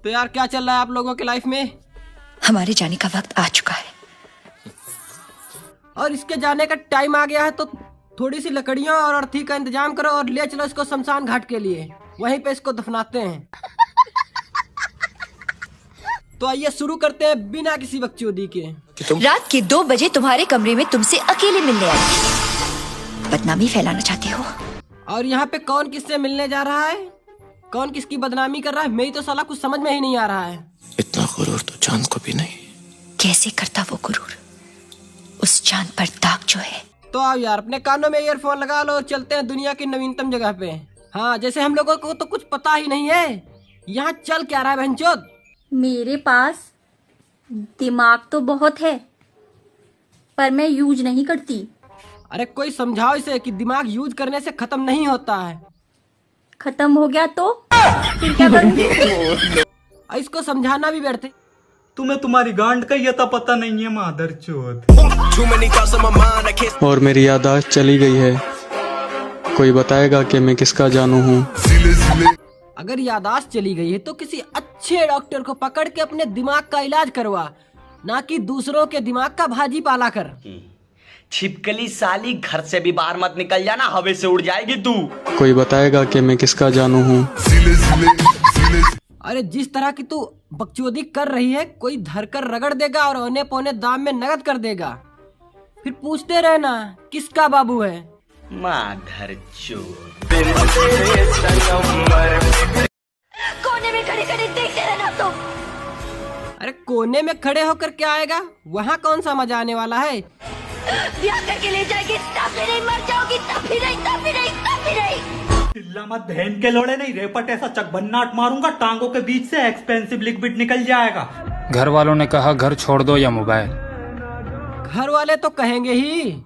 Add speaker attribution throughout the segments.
Speaker 1: तो यार क्या चल रहा है आप लोगों के लाइफ में?
Speaker 2: हमारे जाने का वक्त आ चुका है
Speaker 1: और इसके जाने का टाइम आ गया है, तो थोड़ी सी लकड़ियों और अर्थी का इंतजाम करो और ले चलो इसको शमशान घाट के लिए, वहीं पे इसको दफनाते हैं। तो आइए शुरू करते हैं बिना किसी बकचोदी के।
Speaker 2: रात के 2 बजे तुम्हारे कमरे में तुमसे अकेले मिलने आई, बदनामी फैलाना चाहते हो।
Speaker 1: और यहाँ पे कौन किससे मिलने जा रहा है, कौन किसकी बदनामी कर रहा है, मेरी तो साला कुछ समझ में ही नहीं आ रहा है।
Speaker 3: इतना गुरूर तो चांद को भी नहीं।
Speaker 2: कैसे करता वो गुरूर, उस चांद पर दाग जो है।
Speaker 1: तो आओ यार अपने कानों में ईयरफोन लगा लो, चलते हैं दुनिया की नवीनतम जगह पे। हाँ, जैसे हम लोगों को तो कुछ पता ही नहीं है यहाँ चल क्या रहा है बहनचोद।
Speaker 4: मेरे पास दिमाग तो बहुत है पर मैं यूज नहीं करती।
Speaker 1: अरे कोई समझाओ इसे कि दिमाग यूज करने से खत्म नहीं होता है।
Speaker 4: खत्म हो गया तो फिर क्या करूँगी?
Speaker 1: इसको समझाना भी बैठते।
Speaker 5: तुम्हें तुम्हारी गांड का ये तो पता नहीं है मादरचोद।
Speaker 6: और मेरी याददाश्त चली गई है, कोई बताएगा कि मैं किसका जानू हूँ।
Speaker 1: अगर याददाश्त चली गई है तो किसी अच्छे डॉक्टर को पकड़ के अपने दिमाग का इलाज करवा, ना कि दूसरों के दिमाग का भाजी पाला कर।
Speaker 7: छिपकली साली, घर से भी बाहर मत निकल जाना, हवा से उड़ जाएगी तू।
Speaker 6: कोई बताएगा कि मैं किसका जानू हूँ।
Speaker 1: अरे जिस तरह की तू बकचोदी कर रही है, कोई धरकर रगड़ देगा और औने पौने दाम में नकद कर देगा, फिर पूछते रहना किसका बाबू है।
Speaker 7: मादरचोद।
Speaker 4: कोने में खड़े खड़े देखते रहना तुम।
Speaker 1: अरे कोने में खड़े होकर क्या आएगा, वहाँ कौन सा मजा आने वाला है।
Speaker 4: ब्याह करके ले जाएगी तब भी नहीं, मर जाओगी तब भी नहीं, तब भी नहीं, तब भी नहीं।
Speaker 5: चिल्ला मत बहन के लोड़े, नहीं रेपट ऐसा चकबन्नाट मारूंगा टांगों के बीच से एक्सपेंसिव लिक्विड निकल जाएगा।
Speaker 8: घर वालों ने कहा घर छोड़ दो या मोबाइल।
Speaker 1: घर वाले तो कहेंगे ही,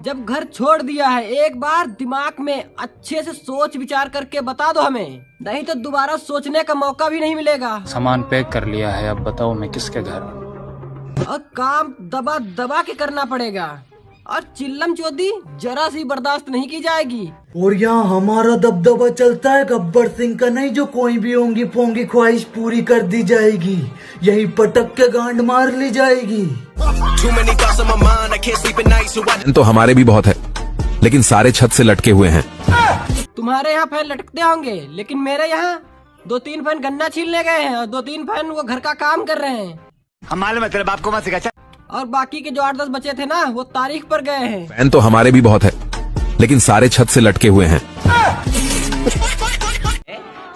Speaker 1: जब घर छोड़ दिया है एक बार दिमाग में अच्छे से सोच विचार करके बता दो हमें, नहीं तो दोबारा सोचने का मौका भी नहीं मिलेगा।
Speaker 8: सामान पैक कर लिया है, अब बताओ मैं किसके घर।
Speaker 1: और काम दबा दबा के करना पड़ेगा, और चिल्लम चोदी जरा सी बर्दाश्त नहीं की जाएगी।
Speaker 9: और यहाँ हमारा दबदबा चलता है गब्बर सिंह का नहीं, जो कोई भी होंगी फोंगी ख्वाहिश पूरी कर दी जाएगी, यही पटक के गांड मार ली जाएगी।
Speaker 3: तो हमारे भी बहुत है, लेकिन सारे छत से लटके हुए हैं।
Speaker 1: तुम्हारे यहाँ फैन लटकते होंगे, लेकिन मेरे यहाँ 2-3 फैन गन्ना छीलने गए हैं और 2-3 फैन वो घर का काम कर रहे हैं।
Speaker 7: हमारे मतलब आपको मत सिखा।
Speaker 1: और बाकी के जो 8-10 बचे थे ना, वो तारीख पर गए हैं।
Speaker 3: फैन तो हमारे भी बहुत है, लेकिन सारे छत से लटके हुए हैं।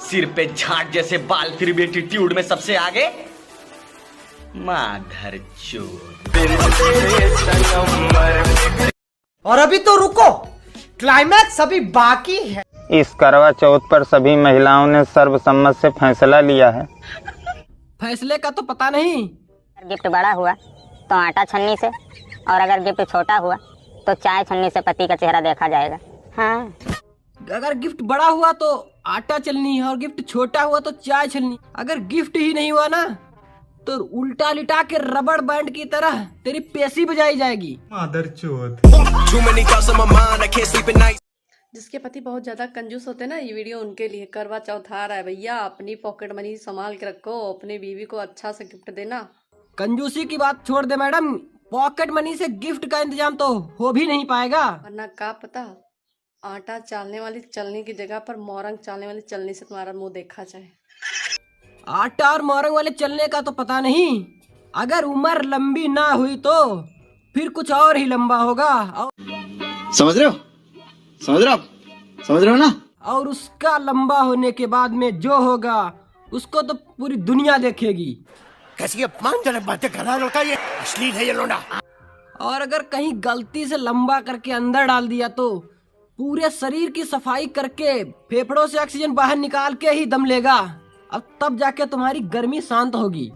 Speaker 7: सिर पे झाट जैसे बाल, फिर भी एटीट्यूड में सबसे आगे। मादरचोद।
Speaker 10: और अभी तो रुको, क्लाइमैक्स अभी बाकी है।
Speaker 11: इस करवा चौथ पर सभी महिलाओं ने सर्वसम्मत से फैसला लिया है।
Speaker 1: फैसले का तो पता नहीं।
Speaker 12: गिफ्ट बड़ा हुआ तो आटा छन्नी से, और अगर गिफ्ट छोटा हुआ तो चाय छन्नी से पति का चेहरा देखा जाएगा। हाँ,
Speaker 1: अगर गिफ्ट बड़ा हुआ तो आटा चलनी और गिफ्ट छोटा हुआ तो चाय छलनी। अगर गिफ्ट ही नहीं हुआ ना, तो उल्टा लिटा के रबड़ बैंड की तरह तेरी पेशी बजाई जाएगी।
Speaker 5: मादरचोद।
Speaker 13: जिसके पति बहुत ज्यादा कंजूस होते हैं ना, ये वीडियो उनके लिए। करवा चौथ आ रहा है भैया, अपनी पॉकेट मनी संभाल के रखो, अपनी बीवी को अच्छा से गिफ्ट देना।
Speaker 1: कंजूसी की बात छोड़ दे मैडम, पॉकेट मनी से गिफ्ट का इंतजाम तो हो भी नहीं पाएगा।
Speaker 13: वरना का पता, आटा चालने वाली चलनी की जगह पर मोरंग चालने वाली चलनी से तुम्हारा मुंह देखा जाए।
Speaker 1: आटा और मोरंग वाले चलने का तो पता नहीं, अगर उम्र लंबी ना हुई तो फिर कुछ और ही लंबा होगा।
Speaker 14: समझ रहे हो, समझ रहे हो, समझ रहे हो ना।
Speaker 1: और उसका लंबा होने के बाद में जो होगा उसको तो पूरी दुनिया देखेगी।
Speaker 14: कैसी अपमानजनक बातें कर रहा है लड़का, ये अश्लील है ये लोंडा।
Speaker 1: और अगर कहीं गलती से लंबा करके अंदर डाल दिया तो पूरे शरीर की सफाई करके फेफड़ों से ऑक्सीजन बाहर निकाल के ही दम लेगा। अब तब जाके तुम्हारी गर्मी शांत होगी।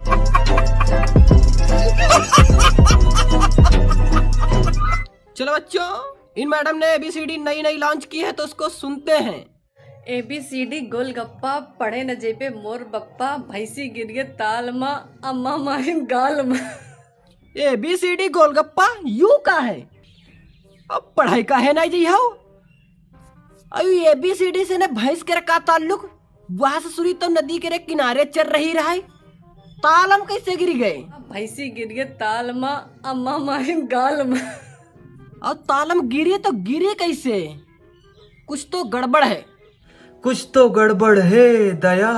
Speaker 1: चलो बच्चों, इन मैडम ने ABCD नई लॉन्च की है तो उसको सुनते हैं।
Speaker 13: ABCD गोलगप्पा, पड़े न जेबे मोर बप्पा, भैंसी गिर गए ताल माँ, अम्मा मारी गाल माँ।
Speaker 1: ABCD गोलगप्पा यू का है, अब पढ़ाई का है ना जी। हो अभी ABCD से ने भैंस के रखा ताल्लुक, वहां से सुरी तो नदी के किनारे चल रही रहा है, तालम कैसे गिर गए?
Speaker 13: भैंसी गिर गए ताल में, अम्मा मारी गाल में।
Speaker 1: और तालम गिरे तो गिरे कैसे? कुछ तो गड़बड़ है।
Speaker 9: कुछ तो गड़बड़ है। दया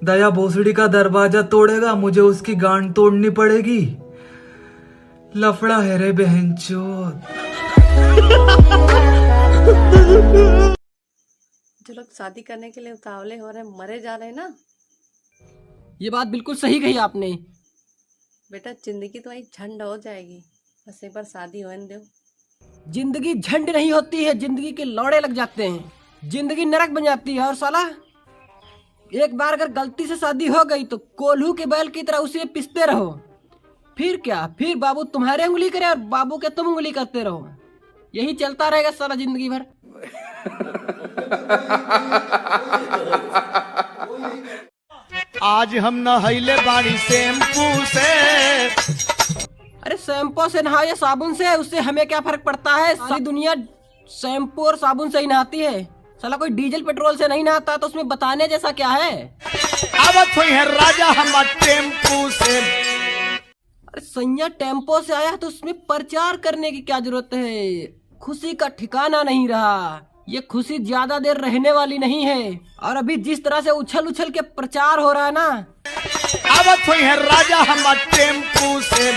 Speaker 9: दया भोसड़ी का दरवाजा तोड़ेगा, मुझे उसकी गांड तोड़नी पड़ेगी। लफड़ा है रे बहनचोद।
Speaker 13: जो लोग शादी करने के लिए उतावले हो रहे हैं, मरे जा रहे हैं ना।
Speaker 1: ये बात बिल्कुल सही कही आपने।
Speaker 13: बेटा जिंदगी तो एक झंड हो जाएगी, बस एक बार शादी होने दो।
Speaker 1: जिंदगी झंड नहीं होती है, जिंदगी के लौड़े लग जाते हैं, जिंदगी नरक बन जाती है। और साला एक बार अगर गलती से शादी हो गई तो कोल्हू के बैल की तरह उसे पिसते रहो। फिर क्या, फिर बाबू तुम्हारे उंगली करे और बाबू के तुम उंगली करते रहो। यही चलता रहेगा सारा जिंदगी भर।
Speaker 15: आज हम नहैले बाड़ी शैम्पू से।
Speaker 1: अरे शैम्पू से नहाओ या साबुन से, उससे हमें क्या फर्क पड़ता है? सारी दुनिया शैम्पू और साबुन से ही नहाती है। साला कोई डीजल पेट्रोल से नहीं नहाता तो उसमें बताने जैसा क्या है?
Speaker 15: आवत हुई है राजा हम टेम्पू से।
Speaker 1: अरे सैया टेम्पो से आया तो उसमें प्रचार करने की क्या जरूरत है? खुशी का ठिकाना नहीं रहा। ये खुशी ज्यादा देर रहने वाली नहीं है। और अभी जिस तरह से उछल उछल के प्रचार हो रहा है ना,
Speaker 15: आवत हुई है राजा हम टेम्पू से।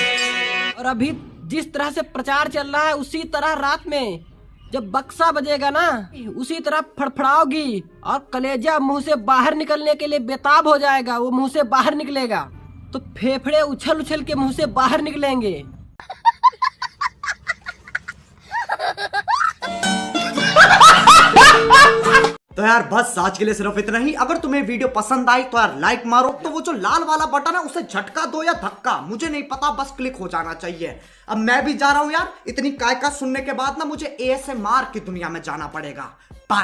Speaker 1: और अभी जिस तरह से प्रचार चल रहा है, उसी तरह रात में जब बक्सा बजेगा ना, उसी तरह फड़फड़ाओगी और कलेजा मुंह से बाहर निकलने के लिए बेताब हो जाएगा। वो मुंह से बाहर निकलेगा तो फेफड़े उछल उछल के मुंह से बाहर निकलेंगे।
Speaker 10: तो यार बस आज के लिए सिर्फ इतना ही। अगर तुम्हें वीडियो पसंद आई तो यार लाइक मारो, तो वो जो लाल वाला बटन है उसे झटका दो या धक्का, मुझे नहीं पता, बस क्लिक हो जाना चाहिए। अब मैं भी जा रहा हूं यार, इतनी काय का सुनने के बाद ना मुझे ASMR की दुनिया में जाना पड़ेगा। बाय।